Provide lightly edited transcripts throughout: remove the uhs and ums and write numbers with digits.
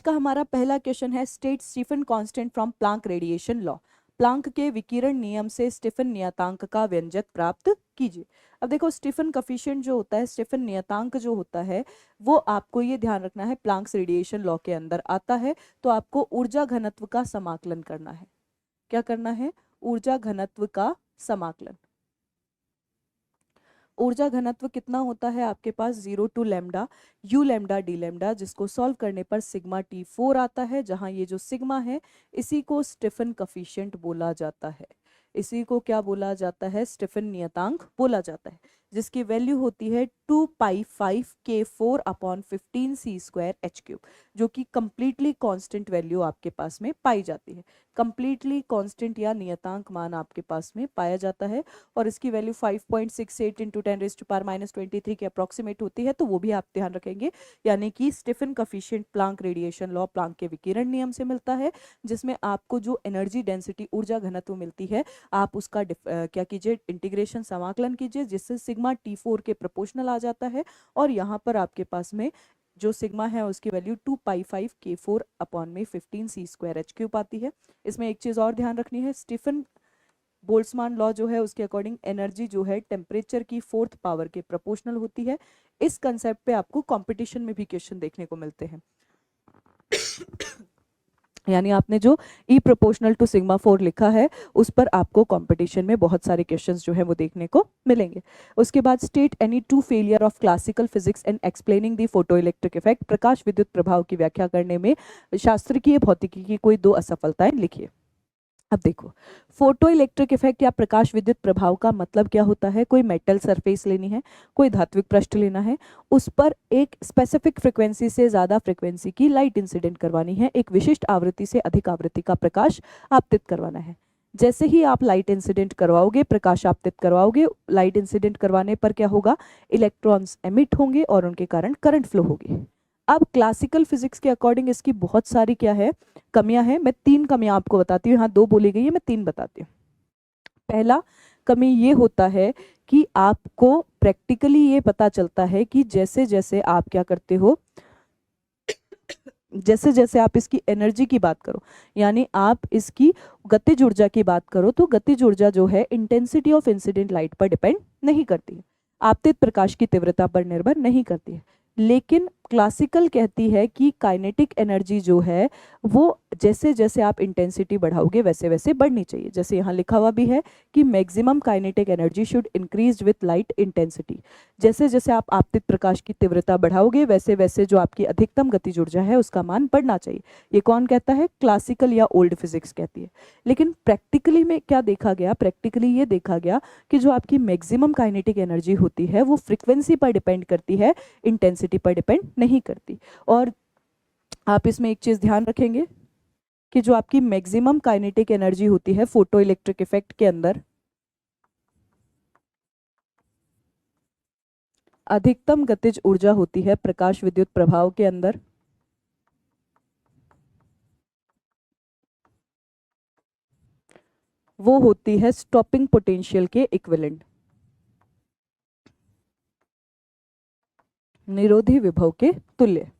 का हमारा पहला क्वेश्चन है state Stefan constant from Planck radiation law. Planck के विकिरण नियम से स्टीफन नियतांक का व्यंजक प्राप्त कीजिए। अब देखो स्टीफन कफिशिएंट जो होता है, स्टीफन नियतांक जो होता है, वो आपको ये ध्यान रखना है प्लांक्स रेडिएशन लॉ के अंदर आता है। तो आपको ऊर्जा घनत्व का समाकलन करना है। क्या करना है? ऊर्जा घनत्व का समाकलन। ऊर्जा घनत्व कितना होता है आपके पास? 0 two lambda u lambda d lambda, जिसको सॉल्व करने पर सिग्मा T4 आता है, जहां ये जो सिग्मा है इसी को स्टीफन कफिशिएंट बोला जाता है। इसी को क्या बोला जाता है? स्टीफन नियतांक बोला जाता है, जिसकी वैल्यू होती है 2π5K4/15C²H³, जो कि कंप्लीटली कांस्टेंट वैल्यू आपके पास में पाई जाती है। कंप्लीटली कांस्टेंट या नियतांक मान आपके पास में पाया जाता है और इसकी वैल्यू 5.68 इंटू 10⁻⁻³ के अप्रॉक्सीमेट होती है, तो वो भी आप ध्यान रखेंगे। यानी कि Stefan coefficient Planck radiation law, Planck के विकिरण नियम से मिलता है, जिसमें आपको जो एनर्जी डेंसिटी, ऊर्जा घनत्व मिलती है, आप उसका क्या कीजिए, इंटीग्रेशन, समाकलन कीजिए, जिससे सिग्मा T4 के प्रोपोर्शनल आ जाता है। और यहाँ पर आपके पास में जो सिग्मा है उसकी वैल्यू 2π5K4/15C²H³ आती है। इसमें एक चीज और ध्यान रखनी है, स्टीफन बोल्ट्जमान लॉ जो है उसके अकॉर्डिंग एनर्जी जो है टेम्परेचर की 4th पावर के प्रोपोर्शनल होती है। इस कंसेप्ट पे आपको कंपटीशन में भी क्वेश्चन देखने को मिलते हैं। यानी आपने जो ई प्रोपोर्शनल टू सिग्मा 4 लिखा है उस पर आपको कंपटीशन में बहुत सारे क्वेश्चंस जो है वो देखने को मिलेंगे। उसके बाद state any two failure of classical physics and explaining the photoelectric effect. प्रकाश विद्युत प्रभाव की व्याख्या करने में शास्त्रीय भौतिकी की कोई 2 असफलताएं लिखिए। अब देखो, फोटो इलेक्ट्रिक इफेक्ट या प्रकाश विद्युत प्रभाव का मतलब क्या होता है? कोई मेटल सरफेस लेनी है, कोई धात्विक पृष्ठ लेना है, उस पर एक स्पेसिफिक फ्रीक्वेंसी से ज्यादा फ्रीक्वेंसी की लाइट इंसिडेंट करवानी है, एक विशिष्ट आवृत्ति से अधिक आवृत्ति का प्रकाश आपतित करवाना है। जैसे ही आप लाइट इंसिडेंट करवाओगे, प्रकाश आपतित करवाओगे, लाइट इंसिडेंट करवाने पर क्या होगा? इलेक्ट्रॉन्स एमिट होंगे और उनके कारण करंट फ्लो होगी। अब क्लासिकल फिजिक्स के अकॉर्डिंग इसकी बहुत सारी क्या है, कमियां हैं। मैं 3 कमियां आपको बताती हूँ, यहाँ 2 बोली गई है, मैं 3 बताती हूँ। पहला कमी ये होता है कि आपको प्रैक्टिकली ये पता चलता है कि जैसे जैसे आप क्या करते हो, जैसे जैसे आप इसकी एनर्जी की बात करो, यानी आप इसकी गतिज ऊर्जा की बात करो, तो गतिज ऊर्जा जो है इंटेंसिटी ऑफ इंसिडेंट लाइट पर डिपेंड नहीं करती है, आपतित प्रकाश की तीव्रता पर निर्भर नहीं करती है। लेकिन क्लासिकल कहती है कि काइनेटिक एनर्जी जो है वो जैसे जैसे आप इंटेंसिटी बढ़ाओगे वैसे वैसे बढ़नी चाहिए। जैसे यहाँ लिखा हुआ भी है कि maximum kinetic energy should increase with light intensity. जैसे जैसे आप आपतित प्रकाश की तीव्रता बढ़ाओगे वैसे वैसे जो आपकी अधिकतम गतिज ऊर्जा है उसका मान बढ़ना चाहिए। ये कौन कहता है? क्लासिकल या ओल्ड फिजिक्स कहती है। लेकिन प्रैक्टिकली में क्या देखा गया? प्रैक्टिकली ये देखा गया कि जो आपकी मैक्सिमम काइनेटिक एनर्जी होती है वो फ्रिक्वेंसी पर डिपेंड करती है, इंटेंसिटी पर डिपेंड नहीं करती। और आप इसमें एक चीज ध्यान रखेंगे कि जो आपकी मैक्सिमम काइनेटिक एनर्जी होती है फोटो इलेक्ट्रिक इफेक्ट के अंदर, अधिकतम गतिज ऊर्जा होती है प्रकाश विद्युत प्रभाव के अंदर, वो होती है स्टॉपिंग पोटेंशियल के इक्विवेलेंट, निरोधी विभव के तुल्य।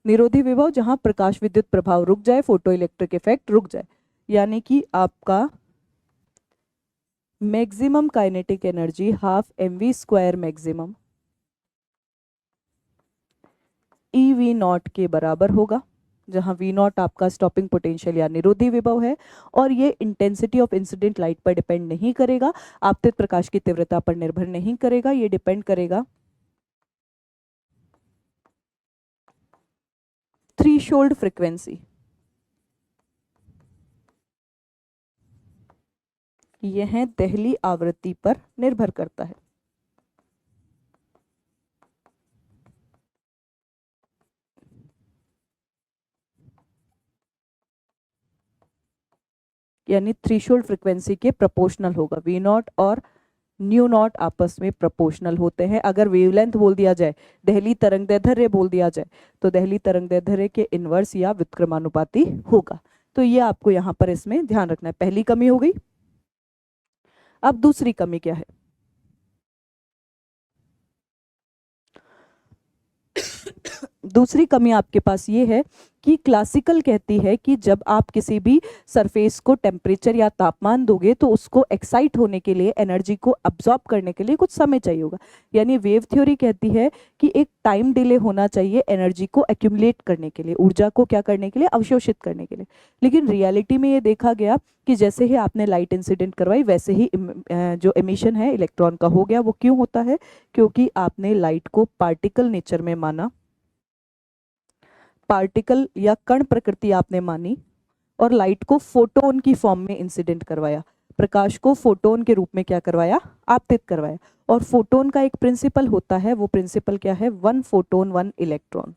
निरोधी विभव जहां प्रकाश विद्युत प्रभाव रुक जाए, फोटो इलेक्ट्रिक इफेक्ट रुक जाए, यानी कि आपका maximum kinetic energy ½ mv² maximum EV0 के बराबर होगा, जहां V0 आपका स्टॉपिंग पोटेंशियल या निरोधी विभव है। और ये इंटेंसिटी ऑफ इंसिडेंट लाइट पर डिपेंड नहीं करेगा, आपतित प्रकाश की तीव्रता पर निर्भर नहीं करेगा, ये डिपेंड करेगा थ्रीशोल्ड फ्रीक्वेंसी, यह दहली आवृत्ति पर निर्भर करता है। यानी थ्रीशोल्ड फ्रीक्वेंसी के प्रोपोर्शनल होगा। V0 और ν0 आपस में प्रोपोर्शनल होते हैं। अगर वेवलेंथ बोल दिया जाए, दहली तरंगदैर्ध्य बोल दिया जाए, तो दहली तरंगदैर्ध्य के इनवर्स या व्युत्क्रमानुपाती होगा। तो ये आपको यहाँ पर इसमें ध्यान रखना है। पहली कमी हो गई। अब दूसरी कमी क्या है? दूसरी कमी आपके पास ये है कि क्लासिकल कहती है कि जब आप किसी भी सरफेस को टेम्परेचर या तापमान दोगे तो उसको एक्साइट होने के लिए, एनर्जी को अब्जॉर्ब करने के लिए कुछ समय चाहिए होगा। यानी वेव थ्योरी कहती है कि एक टाइम डिले होना चाहिए एनर्जी को एक्यूमुलेट करने के लिए, ऊर्जा को क्या करने के लिए, अवशोषित करने के लिए। लेकिन रियलिटी में ये देखा गया कि जैसे ही आपने लाइट इंसिडेंट करवाई वैसे ही जो एमिशन है इलेक्ट्रॉन का हो गया। वो क्यों होता है? क्योंकि आपने लाइट को पार्टिकल नेचर में माना, पार्टिकल या कण प्रकृति आपने मानी, और लाइट को फोटोन की फॉर्म में इंसिडेंट करवाया, प्रकाश को फोटोन के रूप में क्या करवाया, आपतित करवाया। और फोटोन का एक प्रिंसिपल होता है, वो प्रिंसिपल क्या है, 1 फोटोन 1 इलेक्ट्रॉन।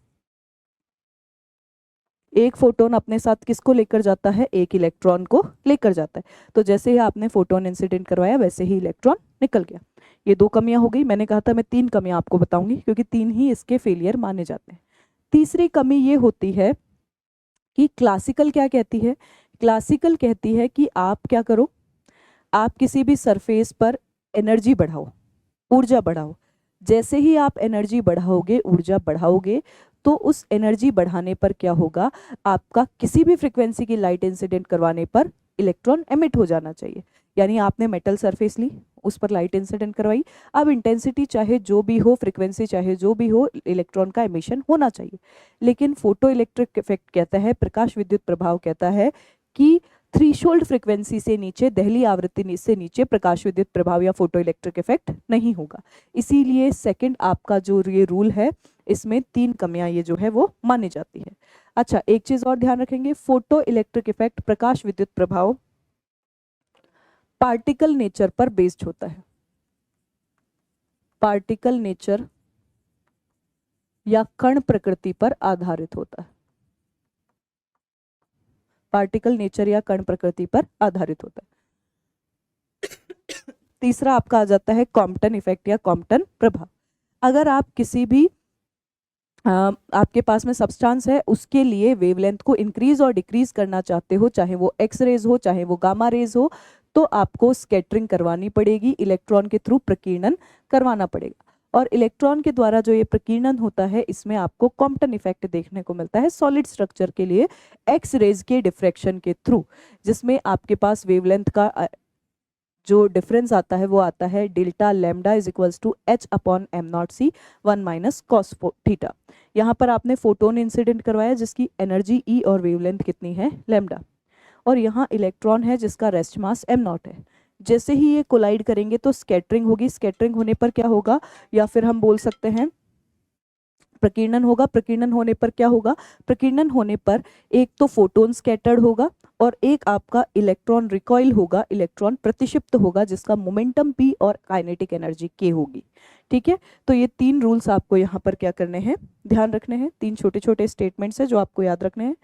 एक फोटोन अपने साथ किसको लेकर जाता है, एक इलेक्ट्रॉन को लेकर जाता है। तो जैसे ही आपने फोटोन इंसिडेंट करवाया वैसे ही इलेक्ट्रॉन निकल गया। ये 2 कमियां हो गई। मैंने कहा था मैं 3 कमियां आपको बताऊंगी क्योंकि 3 ही इसके फेलियर माने जाते हैं। तीसरी कमी ये होती है कि क्लासिकल क्या कहती है, क्लासिकल कहती है कि आप क्या करो, आप किसी भी सरफेस पर एनर्जी बढ़ाओ, ऊर्जा बढ़ाओ। जैसे ही आप एनर्जी बढ़ाओगे, ऊर्जा बढ़ाओगे, तो उस एनर्जी बढ़ाने पर क्या होगा, आपका किसी भी फ्रीक्वेंसी की लाइट इंसिडेंट करवाने पर इलेक्ट्रॉन एमिट हो जाना चाहिए। यानी आपने मेटल सरफेस ली, उस पर लाइट इंसिडेंट करवाई, अब इंटेंसिटी चाहे जो भी हो, फ्रीक्वेंसी चाहे जो भी हो, इलेक्ट्रॉन का एमिशन होना चाहिए। लेकिन फोटो इलेक्ट्रिक इफेक्ट कहता है, प्रकाश विद्युत प्रभाव कहता है कि थ्रीशोल्ड फ्रीक्वेंसी से नीचे, दहली आवृत्ति से नीचे प्रकाश विद्युत प्रभाव या फोटो इलेक्ट्रिक इफेक्ट नहीं होगा। इसीलिए सेकंड आपका जो ये रूल है, इसमें 3 कमियां ये जो है वो मानी जाती है। अच्छा, एक चीज और ध्यान रखेंगे, फोटो इलेक्ट्रिक इफेक्ट, प्रकाश विद्युत प्रभाव पार्टिकल नेचर पर बेस्ड होता है। पार्टिकल नेचर या कण प्रकृति पर आधारित होता है। पार्टिकल नेचर या कण प्रकृति पर आधारित होता है। तीसरा आपका आ जाता है कॉम्पटन इफेक्ट या कॉम्पटन प्रभाव। अगर आप किसी भी आपके पास में सब्सटेंस है, उसके लिए वेवलेंथ को इंक्रीज और डिक्रीज करना चाहते हो, चाहे वो एक्स रेज हो चाहे वो गामा रेज हो, तो आपको स्कैटरिंग करवानी पड़ेगी, इलेक्ट्रॉन के थ्रू प्रकीर्णन करवाना पड़ेगा। और इलेक्ट्रॉन के द्वारा जो ये प्रकीर्णन होता है, इसमें आपको कॉम्पटन इफेक्ट देखने को मिलता है सॉलिड स्ट्रक्चर के लिए एक्स रेज के डिफ्रैक्शन के थ्रू, जिसमें आपके पास वेवलेंथ का जो डिफरेंस आता है वो आता है delta lambda is equals to h upon m naught c 1 minus cos theta. यहाँ पर आपने फोटोन इंसिडेंट करवाया जिसकी एनर्जी E और वेवलेंथ कितनी है, लैम्डा, और यहाँ इलेक्ट्रॉन है जिसका रेस्ट मास m नॉट है। जैसे ही ये कोलाइड करेंगे तो स्कैटरिंग होगी, स्कैटरिंग होने पर क्या होगा, या फिर हम बोल सकते हैं प्रकीर्णन होगा। प्रकीर्णन होने पर क्या होगा, प्रकीर्णन होने पर एक तो फोटोन स्कैटर्ड होगा और एक आपका इलेक्ट्रॉन रिकॉइल होगा, इलेक्ट्रॉन प्रतिक्षिप्त होगा, जिसका मोमेंटम p और काइनेटिक एनर्जी k होगी। ठीक है, तो ये 3 रूल्स आपको यहाँ पर क्या करने हैं, ध्यान रखने हैं। 3 छोटे छोटे स्टेटमेंट्स है जो आपको याद रखने हैं।